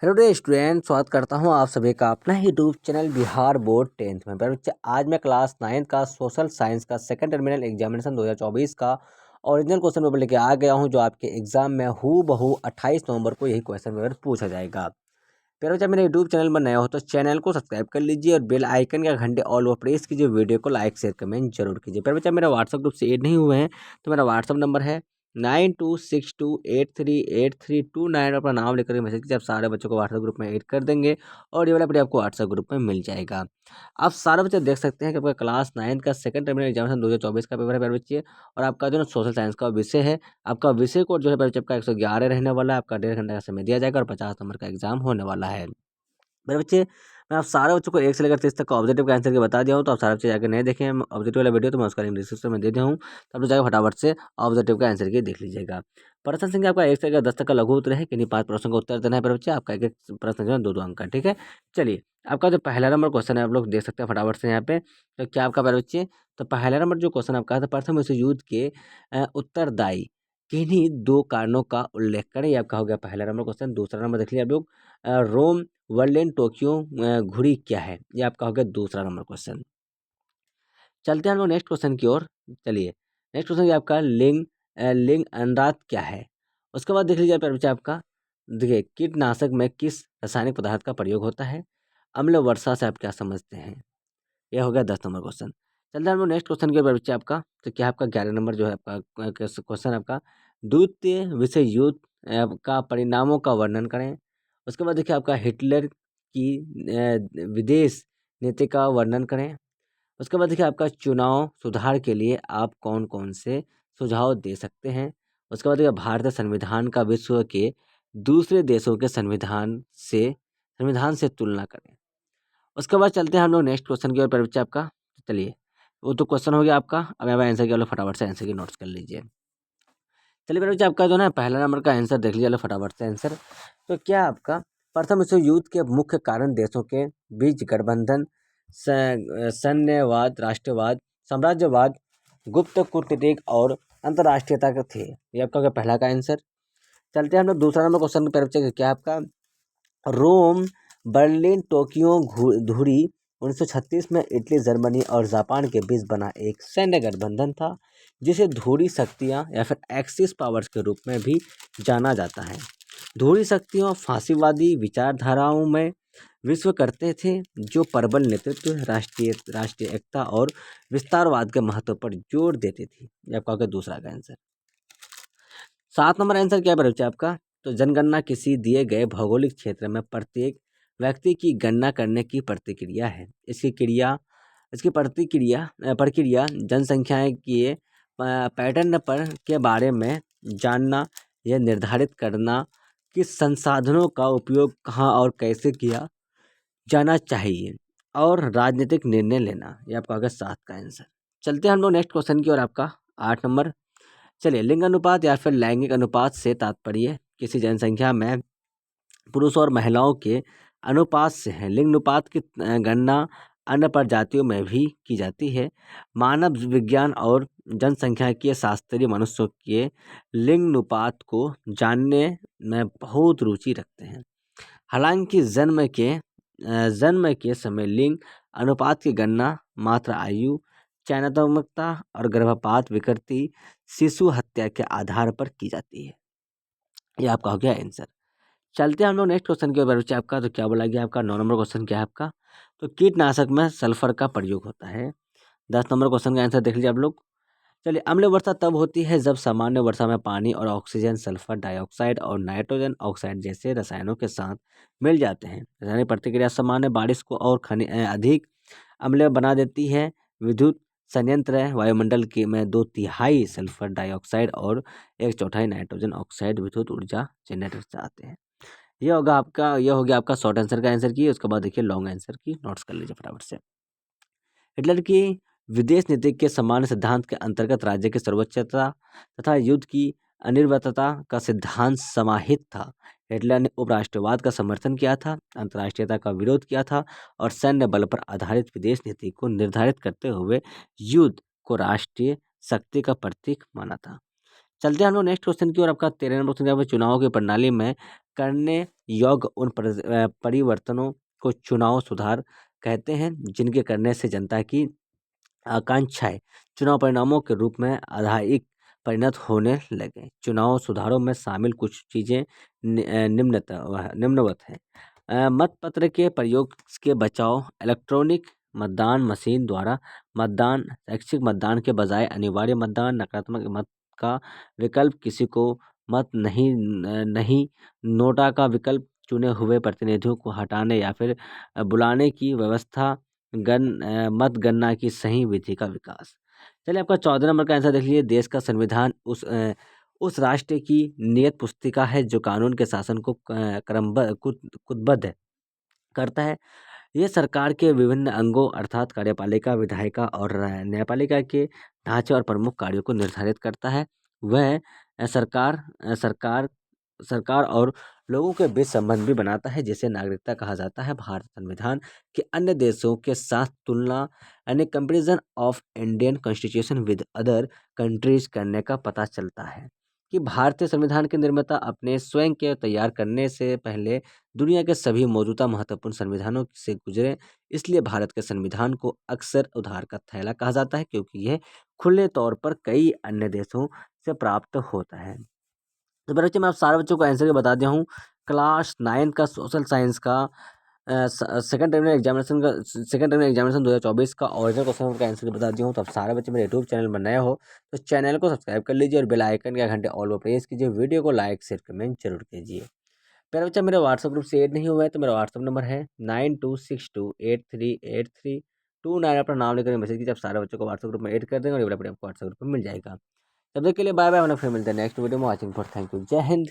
Hello day student, स्वागत करता हूं आप सभी का अपना YouTube channel Bihar board 10th में। पर बच्चे आज मैं क्लास 9th का सोशल साइंस का सेकंड टर्मिनल एग्जामिनेशन 2024 का ओरिजिनल क्वेश्चन पेपर लेके आ गया हूं, जो आपके एग्जाम में हूबहू 28 नवंबर को यही क्वेश्चन पेपर पूछा जाएगा। फिर बच्चा मेरे यूट्यूब चैनल पर नया हो तो चैनल को सब्सक्राइब कर लीजिए और बेल आइकन का घंटे ऑल वो प्रेस कीजिए। वीडियो को लाइक शेयर कमेंट जरूर कीजिए। फिर बच्चा मेरा व्हाट्सअप ग्रुप से ऐड नहीं हुए हैं तो मेरा व्हाट्सअप नंबर है 9262838329 और अपना नाम लेकर मैसेज कीजिए। आप सारे बच्चों को व्हाट्सएप ग्रुप में ऐड कर देंगे और ये वाला पीडीएफ आपको व्हाट्सएप ग्रुप में मिल जाएगा। आप सारे बच्चे देख सकते हैं कि आपका क्लास 9th का सेकंड टर्मिनल एग्जामिनेशन 2024 का पेपर है प्यारे बच्चे। और आपका जो ना सोशल साइंस का विषय है, आपका विषय कोड जो है प्यारे बच्चे आपका 111 रहने वाला है। आपका 1.5 घंटे का समय दिया जाएगा और 50 नंबर का एग्जाम होने वाला है। मेरे बच्चे, मैं आप सारे बच्चों को 1 से लेकर 30 तक का ऑब्जेक्टिव का आंसर के बता दिया हूँ, तो आप सारे बच्चे जाकर नहीं देखें ऑब्जेक्टिव वाला वीडियो, तो मैं उसका लिंक डिस्क्रिप्शन में दे दिया हूँ, तो आप लोग जाकर फटाफट से ऑब्जेक्टिव का आंसर की देख लीजिएगा। प्रश्न संख्या आपका 1 से लेकर 10 तक का लघु उत्तर है, किन्हीं 5 प्रश्नों का उत्तर देना है। पर बच्चे आपका एक एक प्रश्न जो है 2-2 अंक का, ठीक है। चलिए, आपका जो पहला नंबर क्वेश्चन है आप लोग देख सकते हैं फटाफट से यहाँ पे। तो क्या आपका प्यारे बच्चे, तो पहला नंबर जो क्वेश्चन आपका था, प्रथम विश्व युद्ध के उत्तरदायी किन्हीं 2 कारणों का उल्लेख करें। ये आपका हो गया पहला नंबर क्वेश्चन। दूसरा नंबर देख लीजिए आप लोग, रोम वर्लिन टोक्यो घुड़ी क्या है। ये आपका हो गया दूसरा नंबर क्वेश्चन। चलते हैं हम लोग नेक्स्ट क्वेश्चन की ओर। चलिए, नेक्स्ट क्वेश्चन आपका लिंग अनुनाद क्या है। उसके बाद देख लीजिए प्यारे बच्चे आपका, देखिए कीटनाशक में किस रासायनिक पदार्थ का प्रयोग होता है। अम्ल वर्षा से आप क्या समझते हैं। यह हो गया 10 नंबर क्वेश्चन। चलते हैं हम लोग नेक्स्ट क्वेश्चन की ओर प्यारे बच्चे आपका। तो क्या आपका 11 नंबर जो है आपका क्वेश्चन आपका, द्वितीय विश्व युद्ध का परिणामों का वर्णन करें। उसके बाद देखिए आपका हिटलर की विदेश नीति का वर्णन करें। उसके बाद देखिए आपका चुनाव सुधार के लिए आप कौन कौन से सुझाव दे सकते हैं। उसके बाद देखिए भारतीय संविधान का विश्व के दूसरे देशों के संविधान से तुलना करें। उसके बाद चलते हैं हम लोग नेक्स्ट क्वेश्चन की ओर पर बच्चे आपका। तो चलिए, वो तो क्वेश्चन हो गया आपका। अब यहाँ आंसर के, फटाफट से आंसर की नोट्स कर लीजिए। चलिए मेरे बच्चे, आपका जो ना पहला नंबर का आंसर देख लीजिए फटाफट से आंसर। तो क्या आपका, प्रथम विश्व युद्ध के मुख्य कारण देशों के बीच गठबंधन, सैन्यवाद, राष्ट्रवाद, साम्राज्यवाद, गुप्त कूटनीतिक और अंतर्राष्ट्रीयता के थे। ये आपका हो गया पहला का आंसर। चलते हैं हम लोग दूसरा नंबर क्वेश्चन पर बच्चे, क्या आपका, रोम बर्लिन टोक्यो धुरी 1936 में इटली, जर्मनी और जापान के बीच बना एक सैन्य गठबंधन था, जिसे धुरी शक्तियां या फिर एक्सिस पावर्स के रूप में भी जाना जाता है। धुरी शक्तियों फांसीवादी विचारधाराओं में विश्व करते थे, जो प्रबल नेतृत्व, राष्ट्रीय एकता और विस्तारवाद के महत्व पर जोर देती थी। ये आपका हो गया दूसरा का आंसर। 7 नंबर आंसर क्या है बच्चे आपका, तो जनगणना किसी दिए गए भौगोलिक क्षेत्र में प्रत्येक व्यक्ति की गणना करने की प्रतिक्रिया है। इसकी प्रक्रिया जनसंख्या के पैटर्न पर के बारे में जानना, यह निर्धारित करना कि संसाधनों का उपयोग कहाँ और कैसे किया जाना चाहिए, और राजनीतिक निर्णय लेना। ये आपका होगा 7 का आंसर। चलते हैं हम लोग नेक्स्ट क्वेश्चन की ओर, आपका 8 नंबर। चलिए, लिंग अनुपात या फिर लैंगिक अनुपात से तात्पर्य किसी जनसंख्या में पुरुष और महिलाओं के अनुपात से है। लिंग अनुपात की गणना अन्य प्रजातियों में भी की जाती है। मानव विज्ञान और जनसंख्यिकीय शास्त्री मनुष्यों के लिंग अनुपात को जानने में बहुत रुचि रखते हैं। हालांकि जन्म के समय लिंग अनुपात की गणना मात्र आयु, चयनात्मकता और गर्भपात, विकृति, शिशु हत्या के आधार पर की जाती है। ये आपका हो गया आंसर। चलते हैं हम लोग नेक्स्ट क्वेश्चन की ओर बच्चे आपका। तो क्या बोला गया आपका 9 नंबर क्वेश्चन क्या है आपका, तो कीटनाशक में सल्फर का प्रयोग होता है। 10 नंबर क्वेश्चन का आंसर देख लीजिए आप लोग। चलिए, अम्ल वर्षा तब होती है जब सामान्य वर्षा में पानी और ऑक्सीजन सल्फर डाइऑक्साइड और नाइट्रोजन ऑक्साइड जैसे रसायनों के साथ मिल जाते हैं। रासायनिक प्रतिक्रिया सामान्य बारिश को और अधिक अम्लीय बना देती है। विद्युत संयंत्र वायुमंडल के में 2/3 सल्फर डाइऑक्साइड और 1/4 नाइट्रोजन ऑक्साइड विद्युत ऊर्जा जनरेट से आते हैं। यह हो गया आपका शॉर्ट आंसर का आंसर की। उसके बाद देखिए लॉन्ग आंसर की नोट्स कर लीजिए फटाफट से। हिटलर की विदेश नीति के सामान्य सिद्धांत के अंतर्गत राज्य की सर्वोच्चता तथा युद्ध की अनिर्वैधता का सिद्धांत समाहित था। हिटलर ने उपराष्ट्रवाद का समर्थन किया था, अंतर्राष्ट्रीयता का विरोध किया था और सैन्य बल पर आधारित विदेश नीति को निर्धारित करते हुए युद्ध को राष्ट्रीय शक्ति का प्रतीक माना था। चलते हैं हम लोग नेक्स्ट क्वेश्चन की और आपका 13 नंबर क्वेश्चन चुनाव की प्रणाली में करने योग्य उन परिवर्तनों को चुनाव सुधार कहते हैं जिनके करने से जनता की आकांक्षाएं चुनाव परिणामों के रूप में आधारित परिणत होने लगे। चुनाव सुधारों में शामिल कुछ चीज़ें निम्नवत हैं। मतपत्र के प्रयोग के बचाव, इलेक्ट्रॉनिक मतदान मशीन द्वारा मतदान, ऐच्छिक मतदान के बजाय अनिवार्य मतदान, नकारात्मक मत का विकल्प, किसी को मत नहीं नोटा का विकल्प, चुने हुए प्रतिनिधियों को हटाने या फिर बुलाने की व्यवस्था, मतगणना की सही विधि का विकास। चलिए आपका 14 नंबर का आंसर देख लीजिए। देश का संविधान उस राष्ट्र की नियत पुस्तिका है जो कानून के शासन को कुतबद्ध करता है। ये सरकार के विभिन्न अंगों अर्थात कार्यपालिका, विधायिका और न्यायपालिका के ढांचे और प्रमुख कार्यों को निर्धारित करता है। वह सरकार सरकार और लोगों के बीच संबंध भी बनाता है, जिसे नागरिकता कहा जाता है। भारत संविधान के अन्य देशों के साथ तुलना यानी comparison of Indian constitution with other countries करने का पता चलता है कि भारतीय संविधान के निर्माता अपने स्वयं के तैयार करने से पहले दुनिया के सभी मौजूदा महत्वपूर्ण संविधानों से गुजरे। इसलिए भारत के संविधान को अक्सर उधार का थैला कहा जाता है, क्योंकि यह खुले तौर पर कई अन्य देशों से प्राप्त होता है। तो मेरे बच्चे मैं आप सारे बच्चों को आंसर बता दिया हूँ। क्लास 9 का सोशल साइंस का सेकंड टर्मिनल एग्जामिनेशन 2024 का ओरिजिनल क्वेश्चन का आंसर बता दिया हूँ। तो आप सारे बच्चे मेरे यूट्यूब चैनल पर नए हो तो चैनल को सब्सक्राइब कर लीजिए और बेल आइकन का घंटे ऑल पर प्रेस कीजिए। वीडियो को लाइक शेयर कमेंट जरूर कीजिए। मेरा बच्चा मेरे व्हाट्सअप ग्रुप से ऐड नहीं हुआ है तो मेरा व्हाट्सअप नंबर है 9262838329। अपना नाम लेकर मैसेज कीजिए। आप सारे बच्चों को व्हाट्सअप ग्रुप में ऐड कर देंगे और ये आपको व्हाट्सअप ग्रुप में मिल जाएगा। तब तक के लिए बाय बाय। फिर मिलते हैं नेक्स्ट वीडियो में। Watching for thank you. जय हिंद।